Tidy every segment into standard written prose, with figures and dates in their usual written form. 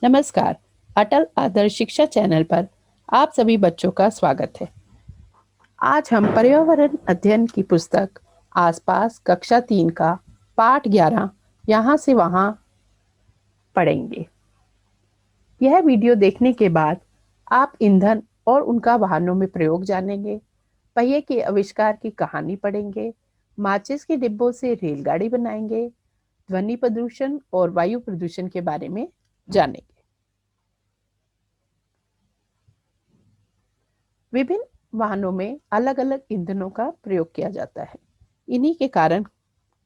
नमस्कार। अटल आदर्श शिक्षा चैनल पर आप सभी बच्चों का स्वागत है। आज हम पर्यावरण अध्ययन की पुस्तक आसपास कक्षा 3 का पाठ 11 यहाँ से वहाँ पढ़ेंगे। यह वीडियो देखने के बाद आप ईंधन और उनका वाहनों में प्रयोग जानेंगे, पहिए के आविष्कार की कहानी पढ़ेंगे, माचिस के डिब्बों से रेलगाड़ी बनाएंगे, ध्वनि प्रदूषण और वायु प्रदूषण के बारे में जानेंगे। विभिन्न वाहनों में अलग अलग ईंधनों का प्रयोग किया जाता है। इन्हीं के कारण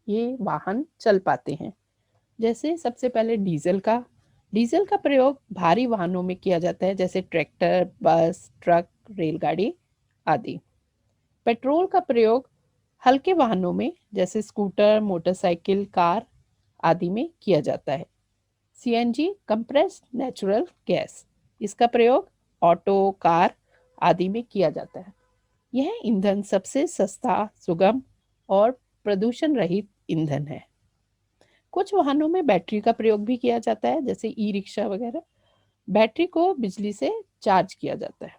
ये वाहन चल पाते हैं। जैसे सबसे पहले डीजल का प्रयोग भारी वाहनों में किया जाता है, जैसे ट्रैक्टर, बस, ट्रक, रेलगाड़ी आदि। पेट्रोल का प्रयोग हल्के वाहनों में जैसे स्कूटर, मोटरसाइकिल, कार आदि में किया जाता है। सीएनजी, कंप्रेस्ड नेचुरल गैस, इसका प्रयोग ऑटो, कार आदि में किया जाता है। यह ईंधन सबसे सस्ता, सुगम और प्रदूषण रहित ईंधन है। कुछ वाहनों में बैटरी का प्रयोग भी किया जाता है, जैसे ई रिक्शा वगैरह। बैटरी को बिजली से चार्ज किया जाता है।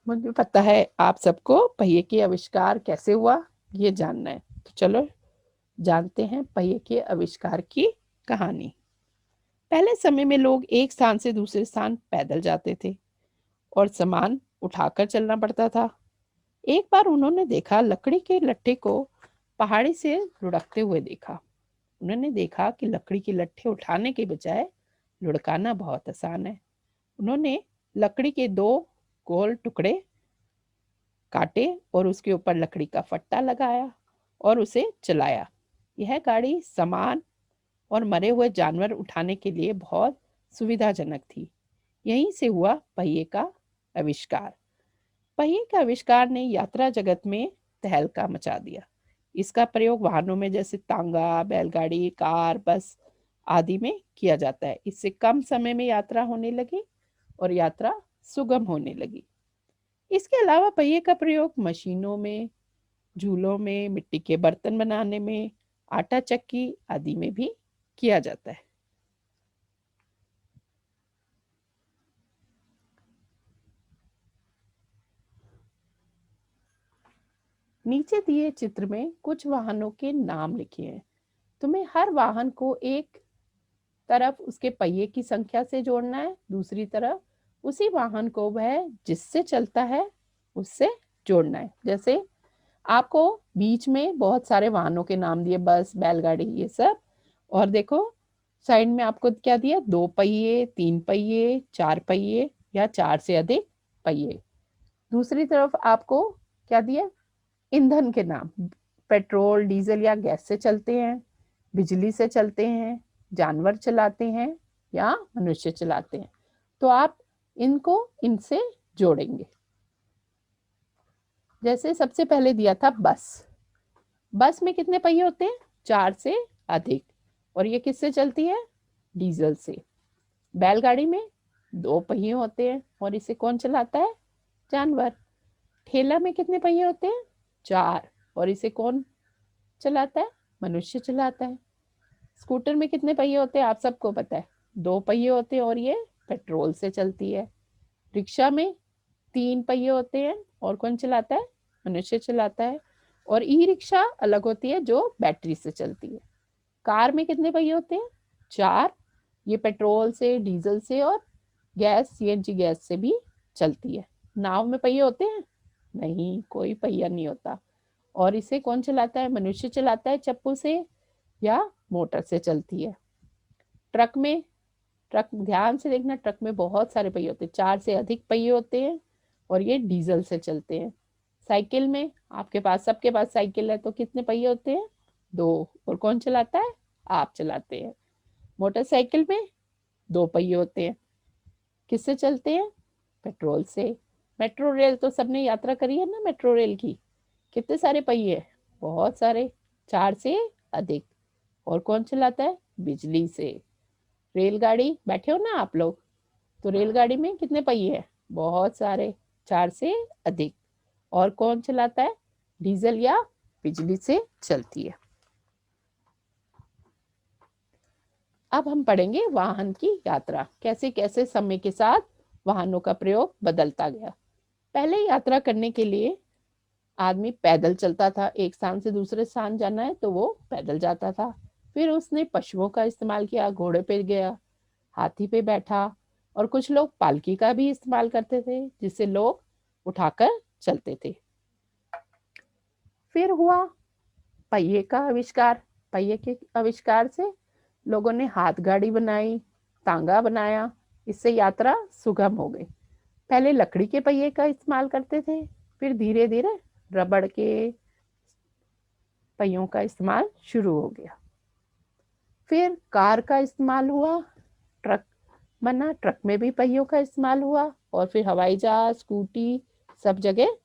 मुझे पता है आप सबको पहिए के आविष्कार कैसे हुआ ये जानना है, तो चलो जानते हैं पहिए के आविष्कार की कहानी। पहले समय में लोग एक स्थान से दूसरे स्थान पैदल जाते थे और सामान उठाकर चलना पड़ता था। एक बार उन्होंने देखा लकड़ी के लट्ठे को पहाड़ी से लुढ़कते हुए देखा। उन्होंने देखा कि लकड़ी के लट्ठे उठाने के बजाय लुढ़काना बहुत आसान है। उन्होंने लकड़ी के 2 गोल टुकड़े काटे और उसके ऊपर लकड़ी का फट्टा लगाया और उसे चलाया। यह गाड़ी सामान और मरे हुए जानवर उठाने के लिए बहुत सुविधाजनक थी। यहीं से हुआ पहिए का आविष्कार। पहिए के आविष्कार ने यात्रा जगत में तहलका मचा दिया। इसका प्रयोग वाहनों में जैसे तांगा, बैलगाड़ी, कार, बस आदि में किया जाता है। इससे कम समय में यात्रा होने लगी और यात्रा सुगम होने लगी। इसके अलावा पहिए का प्रयोग मशीनों में, झूलों में, मिट्टी के बर्तन बनाने में, आटा चक्की आदि में भी किया जाता है। नीचे दिए चित्र में कुछ वाहनों के नाम लिखे हैं। तुम्हें हर वाहन को एक तरफ उसके पहिए की संख्या से जोड़ना है, दूसरी तरफ उसी वाहन को वह जिससे चलता है उससे जोड़ना है। जैसे आपको बीच में बहुत सारे वाहनों के नाम दिए, बस, बैलगाड़ी, ये सब। और देखो साइड में आपको क्या दिया, 2 पहिए, 3 पहिए, 4 पहिए या 4 से अधिक पहिए। दूसरी तरफ आपको क्या दिया, ईंधन के नाम, पेट्रोल, डीजल या गैस से चलते हैं, बिजली से चलते हैं, जानवर चलाते हैं या मनुष्य चलाते हैं। तो आप इनको इनसे जोड़ेंगे। जैसे सबसे पहले दिया था बस। बस में कितने पहिए होते हैं, 4 से अधिक, और ये किससे चलती है, डीजल से। बैलगाड़ी में 2 पहिए होते हैं और इसे कौन चलाता है, जानवर। ठेला में कितने पहिए होते हैं, 4, और इसे कौन चलाता है, मनुष्य चलाता है। स्कूटर में कितने पहिए होते हैं, आप सबको पता है, 2 पहिए होते हैं और ये पेट्रोल से चलती है। रिक्शा में 3 पहिए होते हैं और कौन चलाता है, मनुष्य चलाता है। और ई रिक्शा अलग होती है जो बैटरी से चलती है। कार में कितने पहिए होते हैं, 4, ये पेट्रोल से, डीजल से और गैस, सीएनजी गैस से भी चलती है। नाव में पहिए होते हैं, नहीं, कोई पहिया नहीं होता। और इसे कौन चलाता है, मनुष्य चलाता है, चप्पू से या मोटर से चलती है। ट्रक में, ट्रक ध्यान से देखना, ट्रक में बहुत सारे पहिए होते हैं, 4 से अधिक पहिए होते हैं और ये डीजल से चलते हैं। साइकिल में, आपके पास, सबके पास साइकिल है, तो कितने पहिए होते हैं, 2, और कौन चलाता है, आप चलाते हैं। मोटरसाइकिल में 2 पहिए होते हैं, किससे चलते हैं, पेट्रोल से। मेट्रो रेल तो सबने यात्रा करी है ना, मेट्रो रेल की, कितने सारे पहिए, बहुत सारे, 4 से अधिक, और कौन चलाता है, बिजली से। रेलगाड़ी बैठे हो ना आप लोग, तो रेलगाड़ी में कितने पहिए हैं, बहुत सारे, 4 से अधिक, और कौन चलाता है, डीजल या बिजली से चलती है। अब हम पढ़ेंगे वाहन की यात्रा, कैसे कैसे समय के साथ वाहनों का प्रयोग बदलता गया। पहले यात्रा करने के लिए आदमी पैदल चलता था, एक स्थान से दूसरे स्थान जाना है तो वो पैदल जाता था। फिर उसने पशुओं का इस्तेमाल किया, घोड़े पे गया, हाथी पे बैठा, और कुछ लोग पालकी का भी इस्तेमाल करते थे जिससे लोग उठाकर चलते थे। फिर हुआ पहिए का आविष्कार। पहिए के आविष्कार से लोगों ने हाथ गाड़ी बनाई, तांगा बनाया, इससे यात्रा सुगम हो गई। पहले लकड़ी के पहिए का इस्तेमाल करते थे, फिर धीरे धीरे रबड़ के पहियों का इस्तेमाल शुरू हो गया। फिर कार का इस्तेमाल हुआ, ट्रक बना, ट्रक में भी पहियों का इस्तेमाल हुआ, और फिर हवाई जहाज, स्कूटी, सब जगह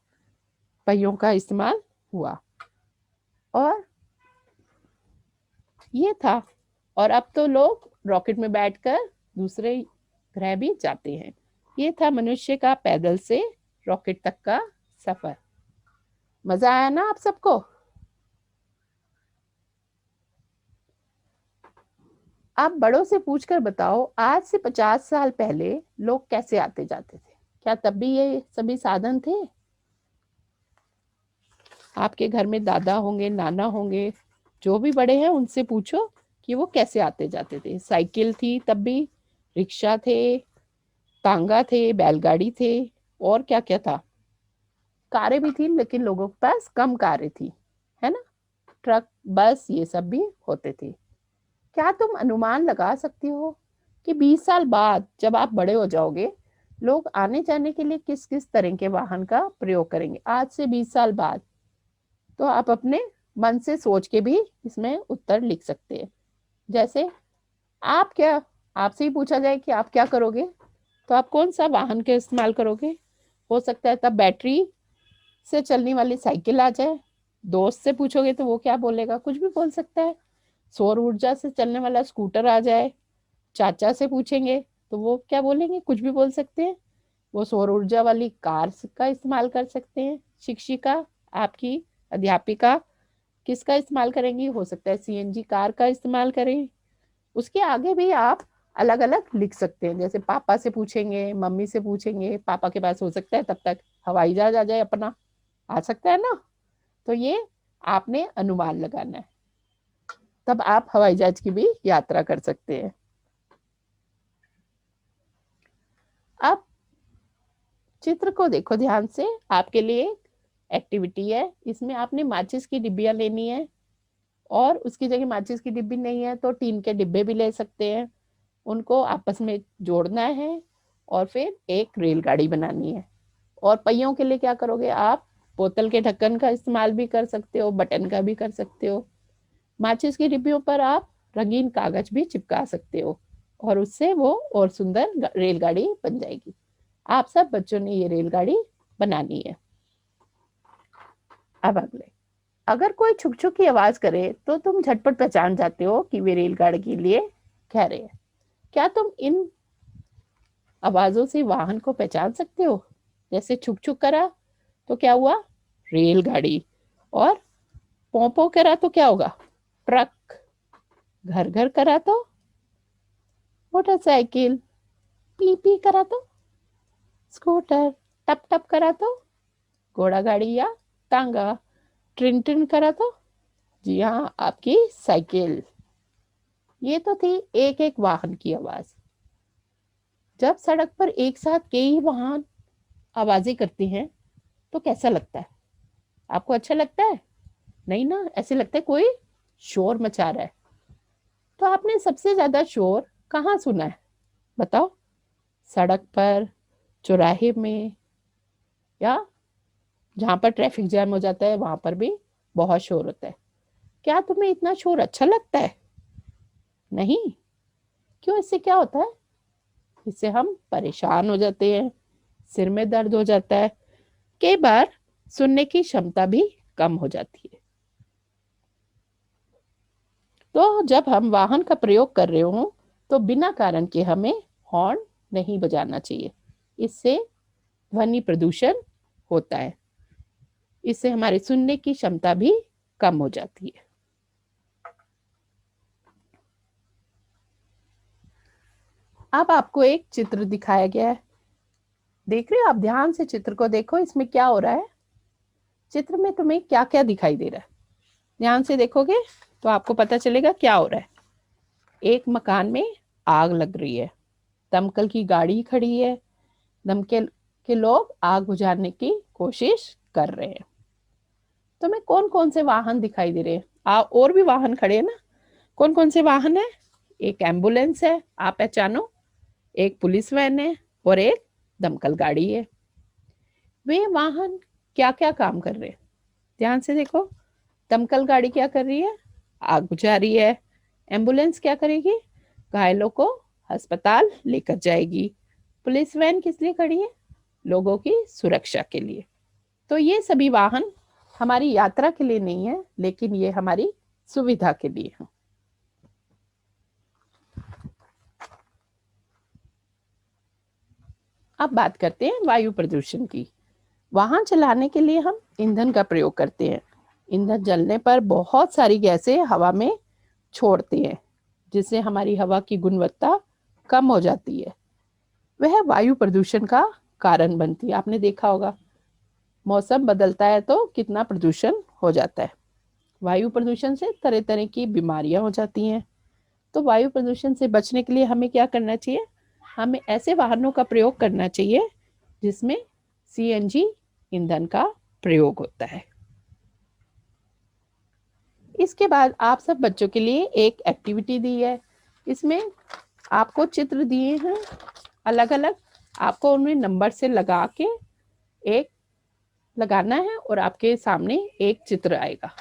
पहियों का इस्तेमाल हुआ। और ये था। और अब तो लोग रॉकेट में बैठकर दूसरे ग्रह भी जाते हैं। ये था मनुष्य का पैदल से रॉकेट तक का सफर। मजा आया ना आप सबको? आप बड़ों से पूछकर बताओ, आज से 50 साल पहले लोग कैसे आते जाते थे? क्या तब भी ये सभी साधन थे? आपके घर में दादा होंगे, नाना होंगे, जो भी बड़े हैं उनसे पूछो कि वो कैसे आते जाते थे। साइकिल थी तब भी, रिक्शा थे, तांगा थे, बैलगाड़ी थे, और क्या क्या था। कारें भी थी लेकिन लोगों के पास कम कारें थी, है ना। ट्रक, बस, ये सब भी होते थे। क्या तुम अनुमान लगा सकती हो कि 20 साल बाद जब आप बड़े हो जाओगे, लोग आने जाने के लिए किस किस तरह के वाहन का प्रयोग करेंगे? आज से 20 साल बाद। तो आप अपने मन से सोच के भी इसमें उत्तर लिख सकते हैं। जैसे आप क्या, आपसे ही पूछा जाए कि आप क्या करोगे, तो आप कौन सा वाहन का इस्तेमाल करोगे? हो सकता है तब बैटरी से चलने वाली साइकिल आ जाए। दोस्त से पूछोगे तो वो क्या बोलेगा, कुछ भी बोल सकता है। सौर ऊर्जा से चलने वाला स्कूटर आ जाए। चाचा से पूछेंगे तो वो क्या बोलेंगे, कुछ भी बोल सकते हैं। वो सौर ऊर्जा वाली कार का इस्तेमाल कर सकते हैं। शिक्षिका, आपकी अध्यापिका किसका इस्तेमाल करेंगी? हो सकता है सीएनजी कार का इस्तेमाल करें। उसके आगे भी आप अलग अलग लिख सकते हैं। जैसे पापा से पूछेंगे, मम्मी से पूछेंगे, पापा के पास हो सकता है तब तक हवाई जहाज आ जाए अपना, आ सकता है ना। तो ये आपने अनुमान लगाना है, तब आप हवाई जहाज की भी यात्रा कर सकते हैं। अब चित्र को देखो ध्यान से, आपके लिए एक्टिविटी है। इसमें आपने माचिस की डिब्बियां लेनी है, और उसकी जगह माचिस की डिब्बी नहीं है तो टीन के डिब्बे भी ले सकते हैं। उनको आपस में जोड़ना है, और फिर एक रेलगाड़ी बनानी है। और पहियों के लिए क्या करोगे आप? बोतल के ढक्कन का इस्तेमाल भी कर सकते हो, बटन का भी कर सकते हो। माचिस की डिब्बियों पर आप रंगीन कागज भी चिपका सकते हो, और उससे वो और सुंदर रेलगाड़ी बन जाएगी। आप सब बच्चों ने ये रेलगाड़ी बनानी है। अब अगले, अगर कोई छुक छुक की आवाज करे तो तुम झटपट पहचान जाते हो कि वे रेलगाड़ी के लिए कह रहे हैं। क्या तुम इन आवाजों से वाहन को पहचान सकते हो? जैसे छुक छुक करा तो क्या हुआ? रेलगाड़ी। और पौ पौ करा तो क्या होगा? ट्रक। घर घर करा तो मोटरसाइकिल। पी पी करा तो स्कूटर। टप टप करा तो घोड़ा गाड़ी या तांगा। ट्रिन ट्रिन करा तो, जी हाँ, आपकी साइकिल। ये तो थी एक एक वाहन की आवाज। जब सड़क पर एक साथ कई वाहन आवाजें करते हैं तो कैसा लगता है? आपको अच्छा लगता है? नहीं ना, ऐसे लगता है कोई शोर मचा रहा है। तो आपने सबसे ज्यादा शोर कहाँ सुना है? बताओ। सड़क पर, चौराहे में, या जहां पर ट्रैफिक जैम हो जाता है वहां पर भी बहुत शोर होता है। क्या तुम्हें इतना शोर अच्छा लगता है? नहीं। क्यों? इससे क्या होता है? इससे हम परेशान हो जाते हैं, सिर में दर्द हो जाता है, कई बार सुनने की क्षमता भी कम हो जाती है। तो जब हम वाहन का प्रयोग कर रहे हो तो बिना कारण के हमें हॉर्न नहीं बजाना चाहिए। इससे ध्वनि प्रदूषण होता है, इससे हमारी सुनने की क्षमता भी कम हो जाती है। अब आपको एक चित्र दिखाया गया है, देख रहे हो आप? ध्यान से चित्र को देखो, इसमें क्या हो रहा है? चित्र में तुम्हें क्या क्या दिखाई दे रहा है? ध्यान से देखोगे तो आपको पता चलेगा क्या हो रहा है। एक मकान में आग लग रही है, दमकल की गाड़ी खड़ी है, दमकल के लोग आग बुझाने की कोशिश कर रहे हैं। तुम्हें कौन कौन से वाहन दिखाई दे रहे हैं? और भी वाहन खड़े हैं ना? कौन कौन से वाहन है? एक एम्बुलेंस है, आप पहचानो, एक पुलिस वैन है और एक दमकल गाड़ी है। वे वाहन क्या क्या काम कर रहे हैं? ध्यान से देखो। दमकल गाड़ी क्या कर रही है? आग बुझा रही है। एम्बुलेंस क्या करेगी? घायलों को अस्पताल लेकर जाएगी। पुलिस वैन किस लिए खड़ी है? लोगों की सुरक्षा के लिए। तो ये सभी वाहन हमारी यात्रा के लिए नहीं है, लेकिन ये हमारी सुविधा के लिए है। अब बात करते हैं वायु प्रदूषण की। वाहन चलाने के लिए हम ईंधन का प्रयोग करते हैं। ईंधन जलने पर बहुत सारी गैसें हवा में छोड़ते हैं, जिससे हमारी हवा की गुणवत्ता कम हो जाती है। वह वायु प्रदूषण का कारण बनती है। आपने देखा होगा, मौसम बदलता है तो कितना प्रदूषण हो जाता है। वायु प्रदूषण से तरह तरह की बीमारियां हो जाती हैं। तो वायु प्रदूषण से बचने के लिए हमें क्या करना चाहिए? हमें ऐसे वाहनों का प्रयोग करना चाहिए जिसमें सीएनजी ईंधन का प्रयोग होता है। इसके बाद आप सब बच्चों के लिए एक एक्टिविटी दी है। इसमें आपको चित्र दिए हैं अलग अलग, आपको उनमें नंबर से लगा के एक लगाना है और आपके सामने एक चित्र आएगा।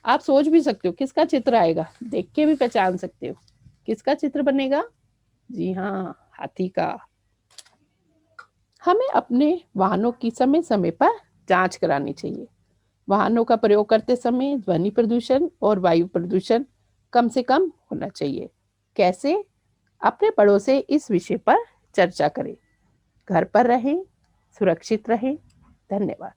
आप सोच भी सकते हो किसका चित्र आएगा, देख के भी पहचान सकते हो किसका चित्र बनेगा। जी हाँ, हाथी का। हमें अपने वाहनों की समय समय पर जांच करानी चाहिए। वाहनों का प्रयोग करते समय ध्वनि प्रदूषण और वायु प्रदूषण कम से कम होना चाहिए। कैसे? अपने बड़ों से इस विषय पर चर्चा करें। घर पर रहें, सुरक्षित रहें। धन्यवाद।